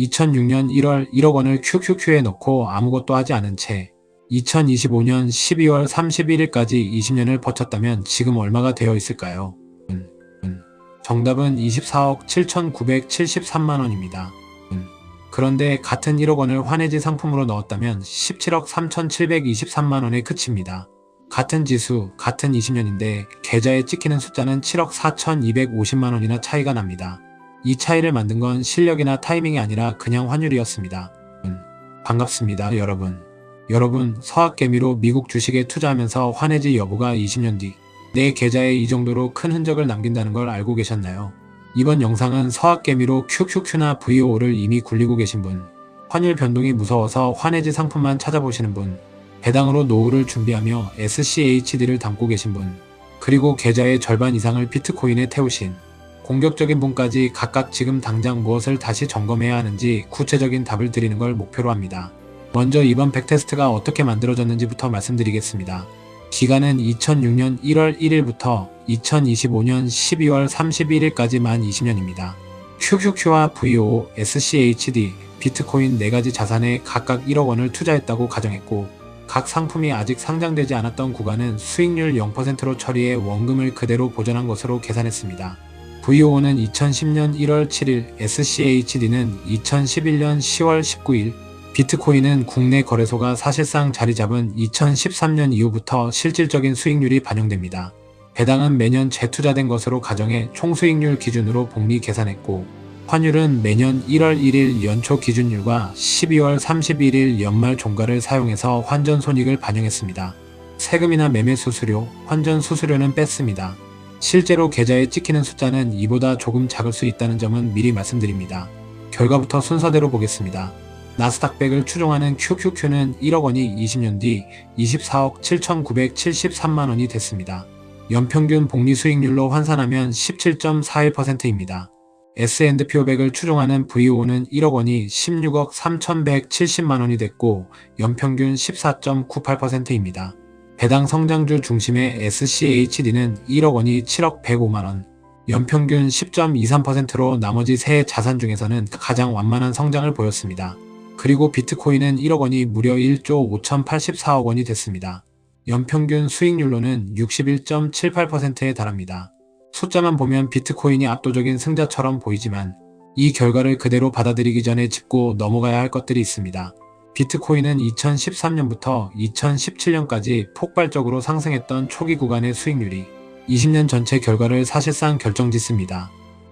2006년 1월 1억 원을 QQQ에 넣고 아무것도 하지 않은 채 2025년 12월 31일까지 20년을 버텼다면 지금 얼마가 되어 있을까요? 정답은 24억 7,973만원입니다. 그런데 같은 1억 원을 환해지 상품으로 넣었다면 17억 3,723만원에 그칩니다. 같은 지수, 같은 20년인데 계좌에 찍히는 숫자는 7억 4,250만원이나 차이가 납니다. 이 차이를 만든 건 실력이나 타이밍이 아니라 그냥 환율이었습니다. 반갑습니다, 여러분. 여러분, 서학개미로 미국 주식에 투자하면서 환해지 여부가 20년 뒤 내 계좌에 이 정도로 큰 흔적을 남긴다는 걸 알고 계셨나요? 이번 영상은 서학개미로 QQQ나 VO를 이미 굴리고 계신 분, 환율 변동이 무서워서 환해지 상품만 찾아보시는 분, 배당으로 노후를 준비하며 SCHD를 담고 계신 분, 그리고 계좌의 절반 이상을 비트코인에 태우신 공격적인 분까지 각각 지금 당장 무엇을 다시 점검해야 하는지 구체적인 답을 드리는 걸 목표로 합니다. 먼저 이번 백테스트가 어떻게 만들어졌는지부터 말씀드리겠습니다. 기간은 2006년 1월 1일부터 2025년 12월 31일까지 만 20년입니다. QQQ와 VO, SCHD, 비트코인 4가지 자산에 각각 1억 원을 투자했다고 가정했고, 각 상품이 아직 상장되지 않았던 구간은 수익률 0%로 처리해 원금을 그대로 보전한 것으로 계산했습니다. VO는 2010년 1월 7일, SCHD는 2011년 10월 19일, 비트코인은 국내 거래소가 사실상 자리 잡은 2013년 이후부터 실질적인 수익률이 반영됩니다. 배당은 매년 재투자된 것으로 가정해 총수익률 기준으로 복리 계산했고, 환율은 매년 1월 1일 연초 기준율과 12월 31일 연말 종가를 사용해서 환전 손익을 반영했습니다. 세금이나 매매 수수료, 환전 수수료는 뺐습니다. 실제로 계좌에 찍히는 숫자는 이보다 조금 작을 수 있다는 점은 미리 말씀드립니다. 결과부터 순서대로 보겠습니다. 나스닥 100을 추종하는 QQQ는 1억 원이 20년 뒤 24억 7,973만원이 됐습니다. 연평균 복리 수익률로 환산하면 17.41%입니다. S&P 500을 추종하는 VO는 1억 원이 16억 3,170만원이 됐고 연평균 14.98%입니다. 배당 성장주 중심의 SCHD는 1억 원이 7억 105만원, 연평균 10.23%로 나머지 세 자산 중에서는 가장 완만한 성장을 보였습니다. 그리고 비트코인은 1억 원이 무려 1조 5,084억 원이 됐습니다. 연평균 수익률로는 61.78%에 달합니다. 숫자만 보면 비트코인이 압도적인 승자처럼 보이지만 이 결과를 그대로 받아들이기 전에 짚고 넘어가야 할 것들이 있습니다. 비트코인은 2013년부터 2017년까지 폭발적으로 상승했던 초기 구간의 수익률이 20년 전체 결과를 사실상 결정짓습니다.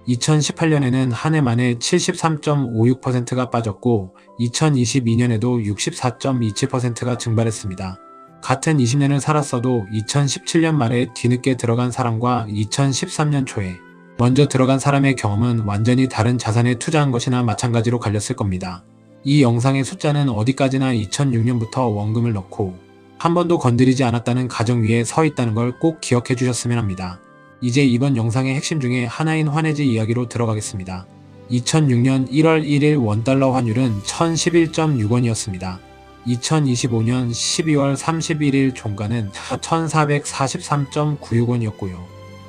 2018년에는 한 해 만에 73.56%가 빠졌고 2022년에도 64.27%가 증발했습니다. 같은 20년을 살았어도 2017년 말에 뒤늦게 들어간 사람과 2013년 초에 먼저 들어간 사람의 경험은 완전히 다른 자산에 투자한 것이나 마찬가지로 갈렸을 겁니다. 이 영상의 숫자는 어디까지나 2006년부터 원금을 넣고 한 번도 건드리지 않았다는 가정 위에 서 있다는 걸 꼭 기억해 주셨으면 합니다. 이제 이번 영상의 핵심 중에 하나인 환해지 이야기로 들어가겠습니다. 2006년 1월 1일 원달러 환율은 1011.6원이었습니다. 2025년 12월 31일 종가는 1443.96원이었고요.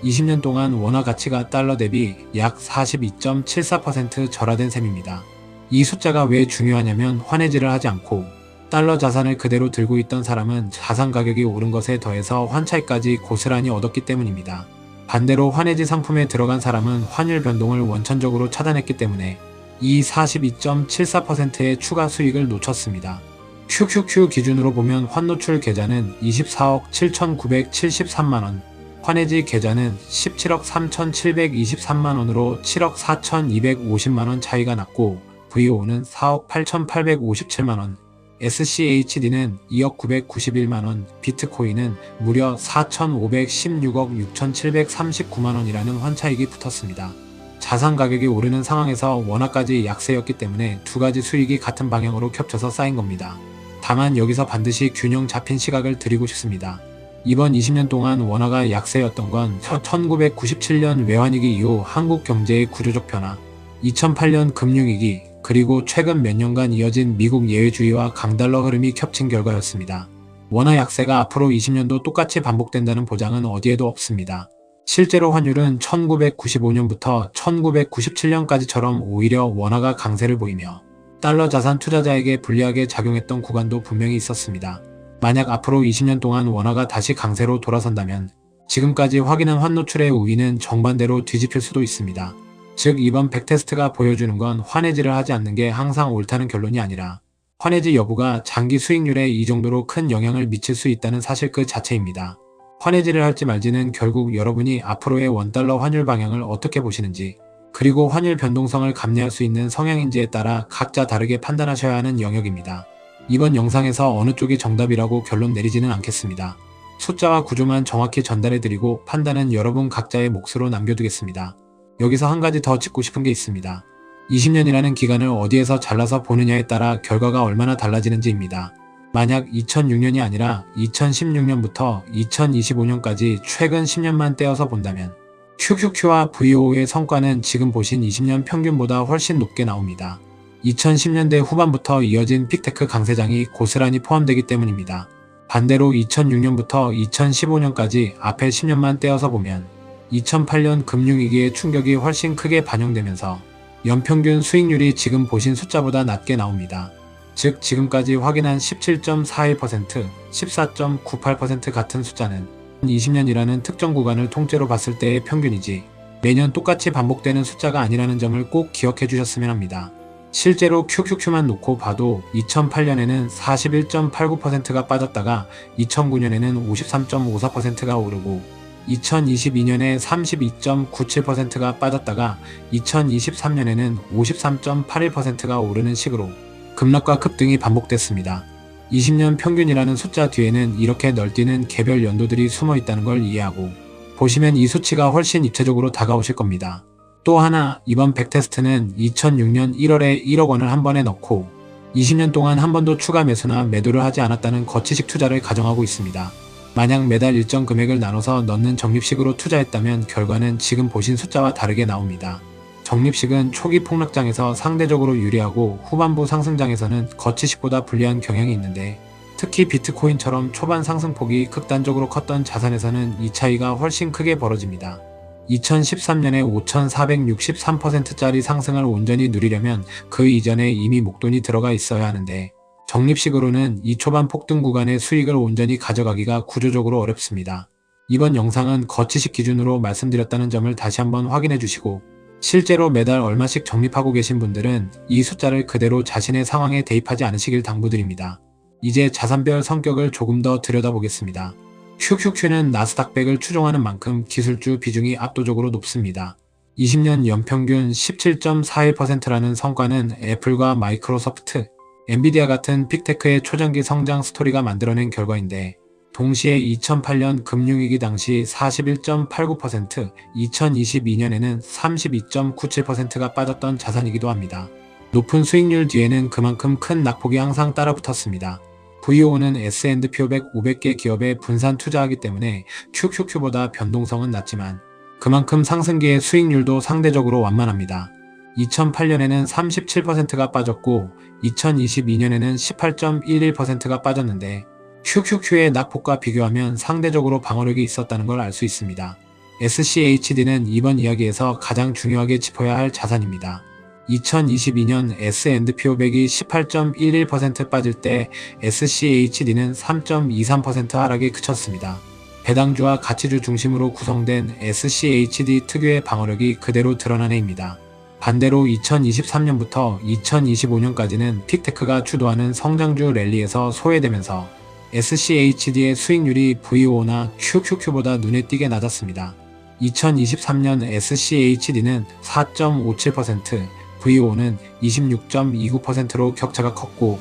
20년 동안 원화 가치가 달러 대비 약 42.74% 절하된 셈입니다. 이 숫자가 왜 중요하냐면 환해지를 하지 않고 달러 자산을 그대로 들고 있던 사람은 자산 가격이 오른 것에 더해서 환차익까지 고스란히 얻었기 때문입니다. 반대로 환해지 상품에 들어간 사람은 환율 변동을 원천적으로 차단했기 때문에 이 42.74%의 추가 수익을 놓쳤습니다. QQQ 기준으로 보면 환노출 계좌는 24억 7,973만원, 환해지 계좌는 17억 3,723만원으로 7억 4,250만원 차이가 났고 VO는 4억 8,857만원, SCHD는 2억 991만원, 비트코인은 무려 4,516억 6,739만원이라는 환차익이 붙었습니다. 자산 가격이 오르는 상황에서 원화까지 약세였기 때문에 두 가지 수익이 같은 방향으로 겹쳐서 쌓인 겁니다. 다만 여기서 반드시 균형 잡힌 시각을 드리고 싶습니다. 이번 20년 동안 원화가 약세였던 건 1997년 외환위기 이후 한국 경제의 구조적 변화, 2008년 금융위기, 그리고 최근 몇 년간 이어진 미국 예외주의와 강달러 흐름이 겹친 결과였습니다. 원화 약세가 앞으로 20년도 똑같이 반복된다는 보장은 어디에도 없습니다. 실제로 환율은 1995년부터 1997년까지처럼 오히려 원화가 강세를 보이며 달러 자산 투자자에게 불리하게 작용했던 구간도 분명히 있었습니다. 만약 앞으로 20년 동안 원화가 다시 강세로 돌아선다면 지금까지 확인한 환노출의 우위는 정반대로 뒤집힐 수도 있습니다. 즉 이번 백테스트가 보여주는 건 환해지를 하지 않는 게 항상 옳다는 결론이 아니라 환해지 여부가 장기 수익률에 이 정도로 큰 영향을 미칠 수 있다는 사실 그 자체입니다. 환해지를 할지 말지는 결국 여러분이 앞으로의 원달러 환율 방향을 어떻게 보시는지 그리고 환율 변동성을 감내할 수 있는 성향인지에 따라 각자 다르게 판단하셔야 하는 영역입니다. 이번 영상에서 어느 쪽이 정답이라고 결론 내리지는 않겠습니다. 숫자와 구조만 정확히 전달해드리고 판단은 여러분 각자의 몫으로 남겨두겠습니다. 여기서 한 가지 더 짚고 싶은 게 있습니다. 20년이라는 기간을 어디에서 잘라서 보느냐에 따라 결과가 얼마나 달라지는지입니다. 만약 2006년이 아니라 2016년부터 2025년까지 최근 10년만 떼어서 본다면 QQQ와 VO의 성과는 지금 보신 20년 평균보다 훨씬 높게 나옵니다. 2010년대 후반부터 이어진 빅테크 강세장이 고스란히 포함되기 때문입니다. 반대로 2006년부터 2015년까지 앞에 10년만 떼어서 보면 2008년 금융위기의 충격이 훨씬 크게 반영되면서 연평균 수익률이 지금 보신 숫자보다 낮게 나옵니다. 즉 지금까지 확인한 17.41%, 14.98% 같은 숫자는 20년이라는 특정 구간을 통째로 봤을 때의 평균이지 매년 똑같이 반복되는 숫자가 아니라는 점을 꼭 기억해 주셨으면 합니다. 실제로 QQQ만 놓고 봐도 2008년에는 41.89%가 빠졌다가 2009년에는 53.54%가 오르고 2022년에 32.97%가 빠졌다가 2023년에는 53.81%가 오르는 식으로 급락과 급등이 반복됐습니다. 20년 평균이라는 숫자 뒤에는 이렇게 널뛰는 개별 연도들이 숨어 있다는 걸 이해하고 보시면 이 수치가 훨씬 입체적으로 다가오실 겁니다. 또 하나 이번 백테스트는 2006년 1월에 1억 원을 한 번에 넣고 20년 동안 한 번도 추가 매수나 매도를 하지 않았다는 거치식 투자를 가정하고 있습니다. 만약 매달 일정 금액을 나눠서 넣는 적립식으로 투자했다면 결과는 지금 보신 숫자와 다르게 나옵니다. 적립식은 초기 폭락장에서 상대적으로 유리하고 후반부 상승장에서는 거치식보다 불리한 경향이 있는데 특히 비트코인처럼 초반 상승폭이 극단적으로 컸던 자산에서는 이 차이가 훨씬 크게 벌어집니다. 2013년에 5,463%짜리 상승을 온전히 누리려면 그 이전에 이미 목돈이 들어가 있어야 하는데 적립식으로는 이 초반 폭등 구간의 수익을 온전히 가져가기가 구조적으로 어렵습니다. 이번 영상은 거치식 기준으로 말씀드렸다는 점을 다시 한번 확인해 주시고 실제로 매달 얼마씩 적립하고 계신 분들은 이 숫자를 그대로 자신의 상황에 대입하지 않으시길 당부드립니다. 이제 자산별 성격을 조금 더 들여다보겠습니다. QQQ는 나스닥100을 추종하는 만큼 기술주 비중이 압도적으로 높습니다. 20년 연평균 17.41%라는 성과는 애플과 마이크로소프트, 엔비디아 같은 빅테크의 초장기 성장 스토리가 만들어낸 결과인데 동시에 2008년 금융위기 당시 41.89%, 2022년에는 32.97%가 빠졌던 자산이기도 합니다. 높은 수익률 뒤에는 그만큼 큰 낙폭이 항상 따라붙었습니다. VO는 S&P 500개 기업에 분산 투자하기 때문에 QQQ보다 변동성은 낮지만 그만큼 상승기의 수익률도 상대적으로 완만합니다. 2008년에는 37%가 빠졌고 2022년에는 18.11%가 빠졌는데 QQQ의 낙폭과 비교하면 상대적으로 방어력이 있었다는 걸 알 수 있습니다. SCHD는 이번 이야기에서 가장 중요하게 짚어야 할 자산입니다. 2022년 S&P 500이 18.11% 빠질 때 SCHD는 3.23% 하락에 그쳤습니다. 배당주와 가치주 중심으로 구성된 SCHD 특유의 방어력이 그대로 드러난 해입니다. 반대로 2023년부터 2025년까지는 픽테크가 주도하는 성장주 랠리에서 소외되면서 SCHD의 수익률이 VO나 QQQ보다 눈에 띄게 낮았습니다. 2023년 SCHD는 4.57%, VO는 26.29%로 격차가 컸고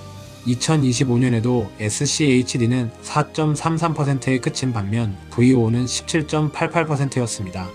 2025년에도 SCHD는 4.33%에 그친 반면 VO는 17.88%였습니다.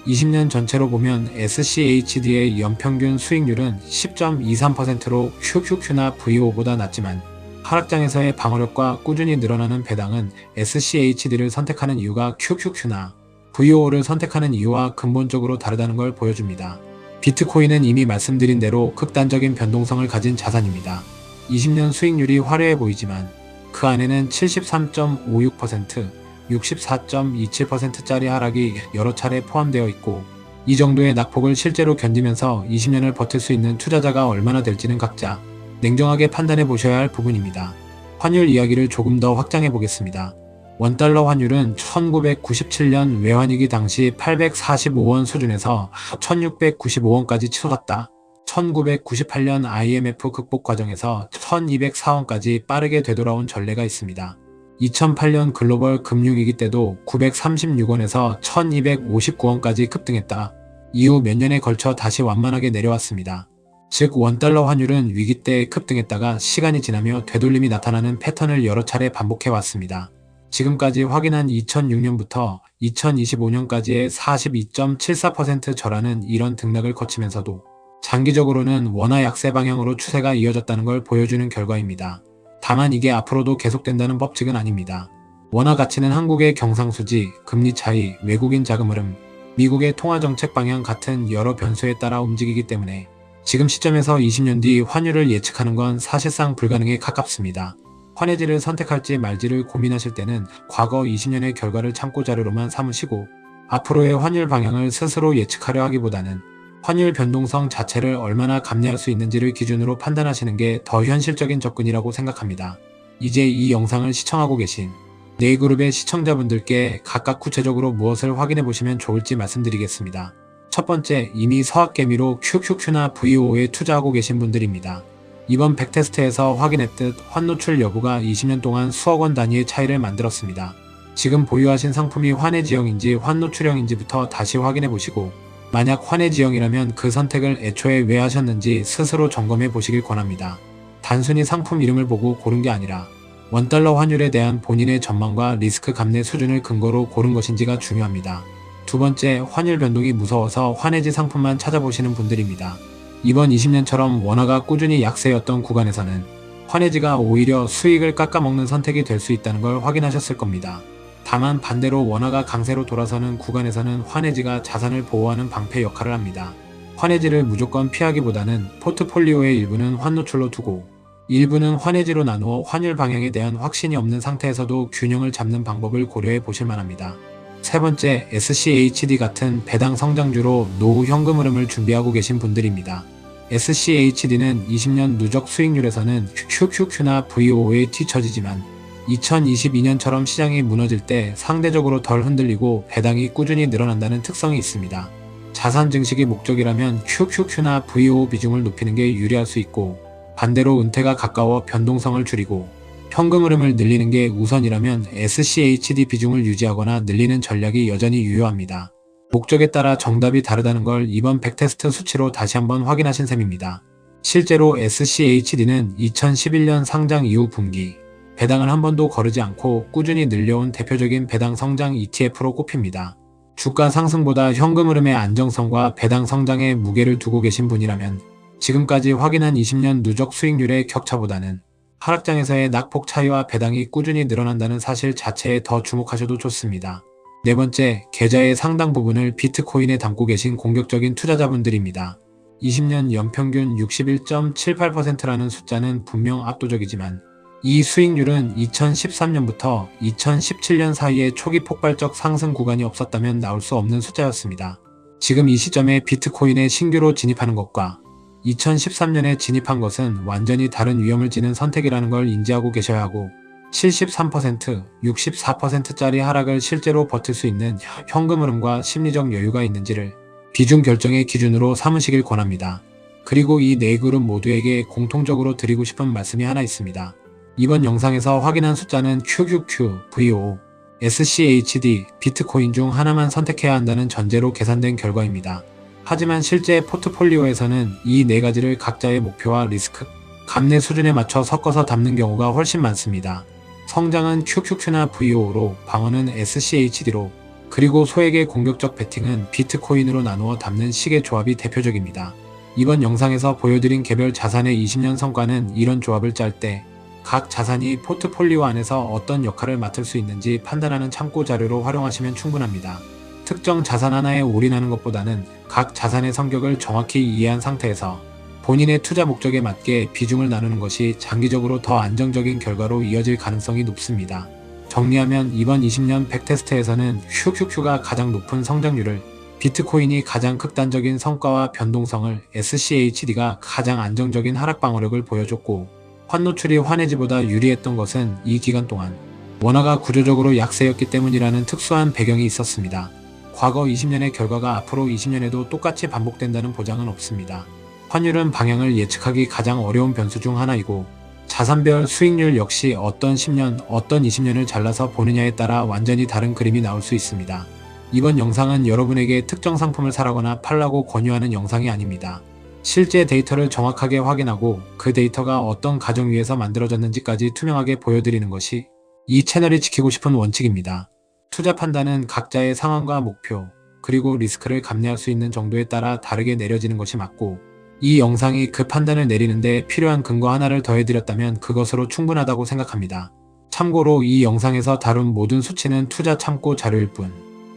20년 전체로 보면 SCHD의 연평균 수익률은 10.23%로 QQQ나 VO보다 낮지만 하락장에서의 방어력과 꾸준히 늘어나는 배당은 SCHD를 선택하는 이유가 QQQ나 VO를 선택하는 이유와 근본적으로 다르다는 걸 보여줍니다. 비트코인은 이미 말씀드린 대로 극단적인 변동성을 가진 자산입니다. 20년 수익률이 화려해 보이지만 그 안에는 73.56%, 64.27%짜리 하락이 여러 차례 포함되어 있고 이 정도의 낙폭을 실제로 견디면서 20년을 버틸 수 있는 투자자가 얼마나 될지는 각자 냉정하게 판단해 보셔야 할 부분입니다. 환율 이야기를 조금 더 확장해 보겠습니다. 원달러 환율은 1997년 외환위기 당시 845원 수준에서 1695원까지 치솟았다. 1998년 IMF 극복 과정에서 1204원까지 빠르게 되돌아온 전례가 있습니다. 2008년 글로벌 금융위기 때도 936원에서 1259원까지 급등했다. 이후 몇 년에 걸쳐 다시 완만하게 내려왔습니다. 즉 원달러 환율은 위기 때 급등했다가 시간이 지나며 되돌림이 나타나는 패턴을 여러 차례 반복해 왔습니다. 지금까지 확인한 2006년부터 2025년까지의 42.74% 절하는 이런 등락을 거치면서도 장기적으로는 원화 약세 방향으로 추세가 이어졌다는 걸 보여주는 결과입니다. 다만 이게 앞으로도 계속된다는 법칙은 아닙니다. 원화 가치는 한국의 경상수지, 금리 차이, 외국인 자금 흐름, 미국의 통화정책 방향 같은 여러 변수에 따라 움직이기 때문에 지금 시점에서 20년 뒤 환율을 예측하는 건 사실상 불가능에 가깝습니다. 환해지를 선택할지 말지를 고민하실 때는 과거 20년의 결과를 참고자료로만 삼으시고 앞으로의 환율 방향을 스스로 예측하려 하기보다는 환율 변동성 자체를 얼마나 감내할 수 있는지를 기준으로 판단하시는 게 더 현실적인 접근이라고 생각합니다. 이제 이 영상을 시청하고 계신 네이그룹의 시청자분들께 각각 구체적으로 무엇을 확인해 보시면 좋을지 말씀드리겠습니다. 첫 번째, 이미 서학개미로 QQQ나 VOO에 투자하고 계신 분들입니다. 이번 백테스트에서 확인했듯 환노출 여부가 20년 동안 수억 원 단위의 차이를 만들었습니다. 지금 보유하신 상품이 환해지형인지 환노출형인지부터 다시 확인해 보시고 만약 환해지형이라면 그 선택을 애초에 왜 하셨는지 스스로 점검해 보시길 권합니다. 단순히 상품 이름을 보고 고른 게 아니라 원달러 환율에 대한 본인의 전망과 리스크 감내 수준을 근거로 고른 것인지가 중요합니다. 두 번째, 환율 변동이 무서워서 환해지 상품만 찾아보시는 분들입니다. 이번 20년처럼 원화가 꾸준히 약세였던 구간에서는 환해지가 오히려 수익을 깎아먹는 선택이 될 수 있다는 걸 확인하셨을 겁니다. 다만 반대로 원화가 강세로 돌아서는 구간에서는 환해지가 자산을 보호하는 방패 역할을 합니다. 환해지를 무조건 피하기보다는 포트폴리오의 일부는 환노출로 두고 일부는 환해지로 나누어 환율 방향에 대한 확신이 없는 상태에서도 균형을 잡는 방법을 고려해 보실 만합니다. 세 번째, SCHD 같은 배당 성장주로 노후 현금 흐름을 준비하고 계신 분들입니다. SCHD는 20년 누적 수익률에서는 QQQ나 VOO에 뒤처지지만 2022년처럼 시장이 무너질 때 상대적으로 덜 흔들리고 배당이 꾸준히 늘어난다는 특성이 있습니다. 자산 증식이 목적이라면 QQQ나 VOO 비중을 높이는 게 유리할 수 있고 반대로 은퇴가 가까워 변동성을 줄이고 현금 흐름을 늘리는 게 우선이라면 SCHD 비중을 유지하거나 늘리는 전략이 여전히 유효합니다. 목적에 따라 정답이 다르다는 걸 이번 백테스트 수치로 다시 한번 확인하신 셈입니다. 실제로 SCHD는 2011년 상장 이후 분기 배당을 한 번도 거르지 않고 꾸준히 늘려온 대표적인 배당 성장 ETF로 꼽힙니다. 주가 상승보다 현금 흐름의 안정성과 배당 성장에 무게를 두고 계신 분이라면 지금까지 확인한 20년 누적 수익률의 격차보다는 하락장에서의 낙폭 차이와 배당이 꾸준히 늘어난다는 사실 자체에 더 주목하셔도 좋습니다. 네 번째, 계좌의 상당 부분을 비트코인에 담고 계신 공격적인 투자자분들입니다. 20년 연평균 61.78%라는 숫자는 분명 압도적이지만 이 수익률은 2013년부터 2017년 사이에 초기 폭발적 상승 구간이 없었다면 나올 수 없는 숫자였습니다. 지금 이 시점에 비트코인에 신규로 진입하는 것과 2013년에 진입한 것은 완전히 다른 위험을 지는 선택이라는 걸 인지하고 계셔야 하고 73%, 64%짜리 하락을 실제로 버틸 수 있는 현금 흐름과 심리적 여유가 있는지를 비중 결정의 기준으로 삼으시길 권합니다. 그리고 이 네 그룹 모두에게 공통적으로 드리고 싶은 말씀이 하나 있습니다. 이번 영상에서 확인한 숫자는 QQQ, VO, SCHD, 비트코인 중 하나만 선택해야 한다는 전제로 계산된 결과입니다. 하지만 실제 포트폴리오에서는 이 네 가지를 각자의 목표와 리스크, 감내 수준에 맞춰 섞어서 담는 경우가 훨씬 많습니다. 성장은 QQQ나 VO로, 방어는 SCHD로, 그리고 소액의 공격적 베팅은 비트코인으로 나누어 담는 식의 조합이 대표적입니다. 이번 영상에서 보여드린 개별 자산의 20년 성과는 이런 조합을 짤 때 각 자산이 포트폴리오 안에서 어떤 역할을 맡을 수 있는지 판단하는 참고 자료로 활용하시면 충분합니다. 특정 자산 하나에 올인하는 것보다는 각 자산의 성격을 정확히 이해한 상태에서 본인의 투자 목적에 맞게 비중을 나누는 것이 장기적으로 더 안정적인 결과로 이어질 가능성이 높습니다. 정리하면 이번 20년 백테스트에서는 QQQ가 가장 높은 성장률을 비트코인이 가장 극단적인 성과와 변동성을, SCHD가 가장 안정적인 하락 방어력을 보여줬고, 환노출이 환해지보다 유리했던 것은 이 기간 동안 원화가 구조적으로 약세였기 때문이라는 특수한 배경이 있었습니다. 과거 20년의 결과가 앞으로 20년에도 똑같이 반복된다는 보장은 없습니다. 환율은 방향을 예측하기 가장 어려운 변수 중 하나이고, 자산별 수익률 역시 어떤 10년, 어떤 20년을 잘라서 보느냐에 따라 완전히 다른 그림이 나올 수 있습니다. 이번 영상은 여러분에게 특정 상품을 사라거나 팔라고 권유하는 영상이 아닙니다. 실제 데이터를 정확하게 확인하고 그 데이터가 어떤 가정 위에서 만들어졌는지까지 투명하게 보여드리는 것이 이 채널이 지키고 싶은 원칙입니다. 투자 판단은 각자의 상황과 목표, 그리고 리스크를 감내할 수 있는 정도에 따라 다르게 내려지는 것이 맞고, 이 영상이 그 판단을 내리는데 필요한 근거 하나를 더해드렸다면 그것으로 충분하다고 생각합니다. 참고로 이 영상에서 다룬 모든 수치는 투자 참고 자료일 뿐,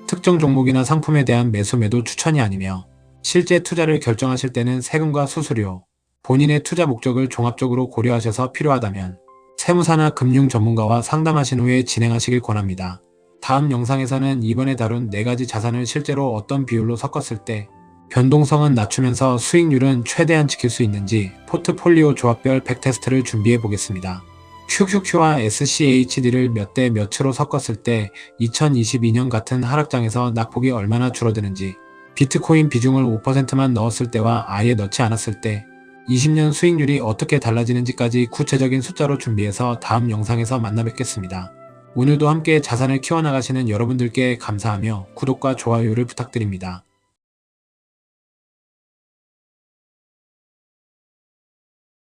특정 종목이나 상품에 대한 매수 매도 추천이 아니며, 실제 투자를 결정하실 때는 세금과 수수료, 본인의 투자 목적을 종합적으로 고려하셔서 필요하다면 세무사나 금융 전문가와 상담하신 후에 진행하시길 권합니다. 다음 영상에서는 이번에 다룬 4가지 자산을 실제로 어떤 비율로 섞었을 때 변동성은 낮추면서 수익률은 최대한 지킬 수 있는지 포트폴리오 조합별 백테스트를 준비해 보겠습니다. QQQ와 SCHD를 몇 대 몇으로 섞었을 때 2022년 같은 하락장에서 낙폭이 얼마나 줄어드는지, 비트코인 비중을 5%만 넣었을 때와 아예 넣지 않았을 때 20년 수익률이 어떻게 달라지는지까지 구체적인 숫자로 준비해서 다음 영상에서 만나 뵙겠습니다. 오늘도 함께 자산을 키워나가시는 여러분들께 감사하며 구독과 좋아요를 부탁드립니다.